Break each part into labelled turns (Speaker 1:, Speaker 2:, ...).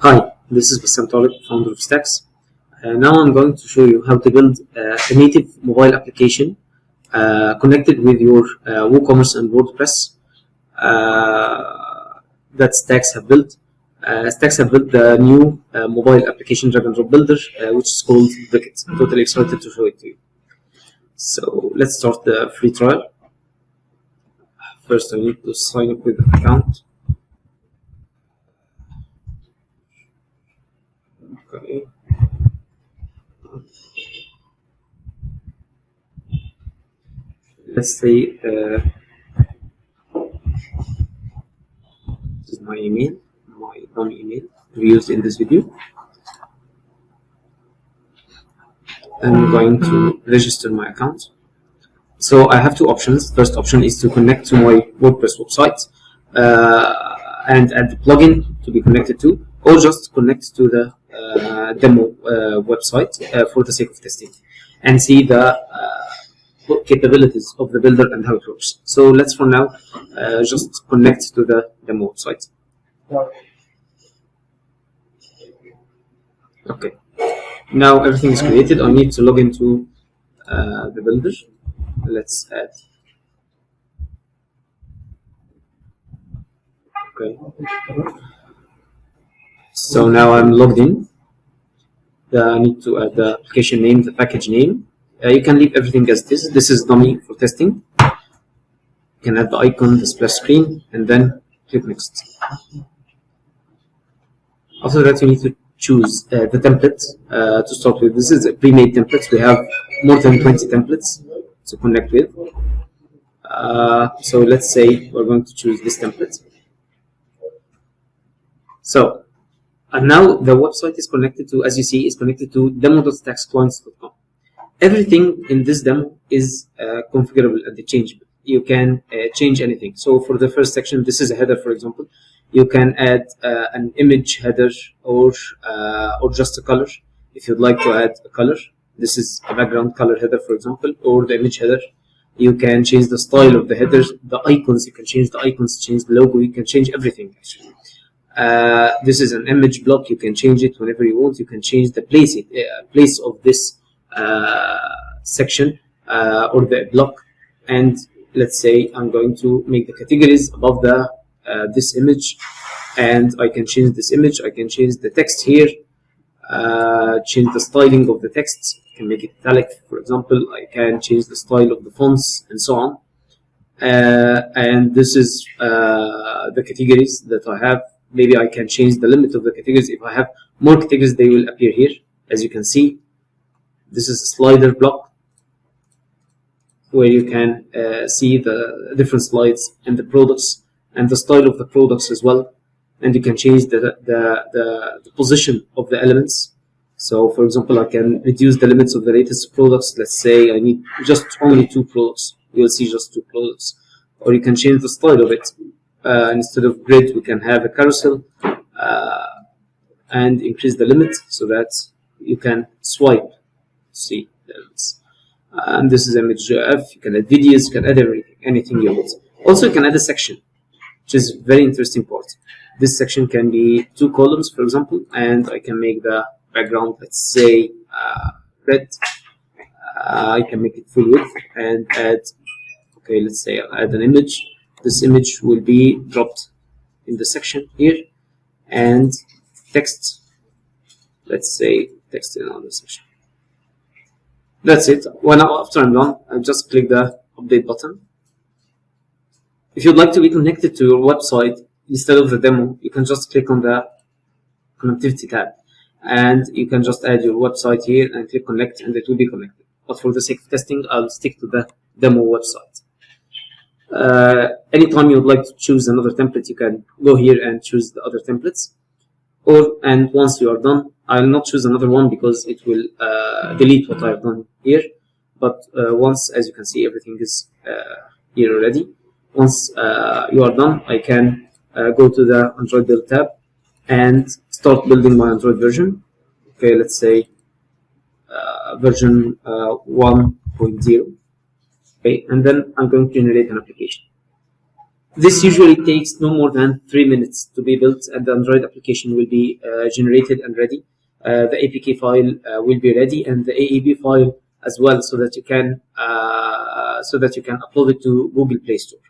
Speaker 1: Hi, this is Bassam Talib, founder of Stacks. Now I'm going to show you how to build a native mobile application connected with your WooCommerce and WordPress that Stacks have built. Stacks have built the new mobile application drag and drop builder, which is called Bricket. I'm totally excited to show it to you. So let's start the free trial. First, I need to sign up with an account. Okay. Let's say this is my email, my dummy email we used in this video. I'm going to register my account. So I have two options. First option is to connect to my WordPress website and add the plugin to be connected to, or just connect to the demo website for the sake of testing and see the capabilities of the builder and how it works. So let's for now just connect to the demo website. Okay, now everything is created. I need to log into the builder. Let's add. Okay, so now I'm logged in. I need to add the application name, the package name. You can leave everything as this. This is dummy for testing. You can add the icon, the splash screen, and then click next. After that, you need to choose the template to start with. This is a pre-made template. We have more than 20 templates to connect with. So let's say we're going to choose this template. So, and now the website is connected to, as you see, is connected to demo.stacksclients.com. Everything in this demo is configurable and changeable. You can change anything. So for the first section, this is a header, for example. You can add an image header or just a color. If you'd like to add a color, this is a background color header, for example, or the image header. You can change the style of the headers, the icons. You can change the icons, change the logo. You can change everything actually. This is an image block. You can change it whenever you want. You can change the place of this section or the block. And let's say I'm going to make the categories above the this image, and I can change this image. I can change the text here, change the styling of the text. I can make it italic, for example. I can change the style of the fonts and so on. And this is the categories that I have. Maybe I can change the limit of the categories. If I have more categories, they will appear here. As you can see, this is a slider block where you can see the different slides and the products and the style of the products as well. And you can change the position of the elements. So, for example, I can reduce the limits of the latest products. Let's say I need just only 2 products. You'll see just 2 products. Or you can change the style of it. Instead of grid, we can have a carousel and increase the limit so that you can swipe to see the elements. And this is image.jf. You can add videos, you can add everything, anything you want. Also, you can add a section, which is a very interesting part. This section can be 2 columns, for example, and I can make the background, let's say, red. I can make it full width and add, okay, let's say I'll add an image. This image will be dropped in the section here, and text, let's say text in another section. That's it. After I'm done, I'll just click the update button. If you'd like to be connected to your website instead of the demo, you can just click on the connectivity tab, and you can just add your website here and click connect, and it will be connected. But for the sake of testing, I'll stick to the demo website. Anytime you would like to choose another template, you can go here and choose the other templates. And once you are done, I'll not choose another one because it will delete what I've done here. But once, as you can see, everything is here already. Once you are done, I can go to the Android build tab and start building my Android version. Okay, let's say version 1.0. Okay, and then I'm going to generate an application. This usually takes no more than 3 minutes to be built, and the Android application will be generated and ready. The APK file will be ready, and the AAB file as well, so that you can upload it to Google Play Store.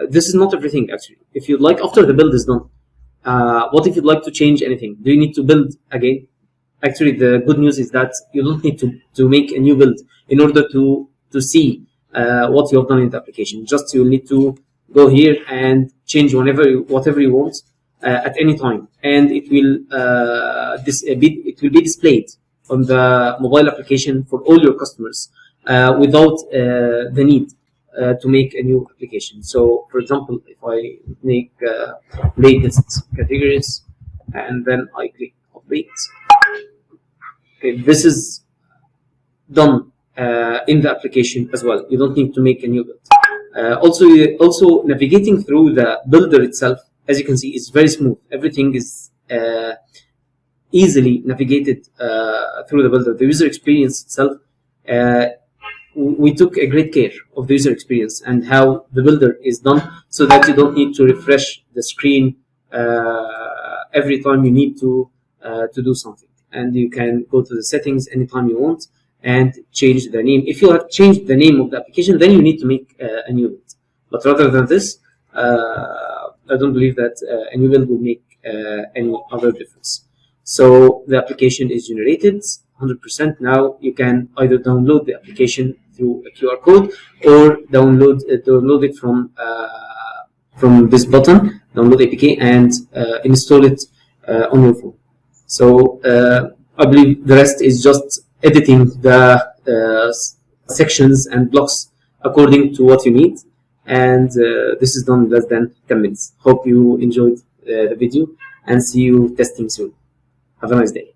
Speaker 1: This is not everything, actually. If you'd like, after the build is done, what if you'd like to change anything? Do you need to build again? Actually, the good news is that you don't need to make a new build in order to see what you have done in the application. Just you need to go here and change whatever you want at any time, and it will be displayed on the mobile application for all your customers without the need to make a new application. So, for example, if I make latest categories and then I click update, okay, this is done in the application as well. You don't need to make a new build. Also, navigating through the builder itself, as you can see, is very smooth. Everything is easily navigated through the builder. The user experience itself, we took a great care of the user experience and how the builder is done, so that you don't need to refresh the screen every time you need to do something. And you can go to the settings anytime you want and change the name. If you have changed the name of the application, then you need to make a new build. But rather than this, I don't believe that a new build will make any other difference. So the application is generated 100%. Now you can either download the application through a QR code or download it from this button, download APK, and install it on your phone. So I believe the rest is just editing the sections and blocks according to what you need, and this is done in less than 10 minutes. Hope you enjoyed the video, and see you testing soon. Have a nice day.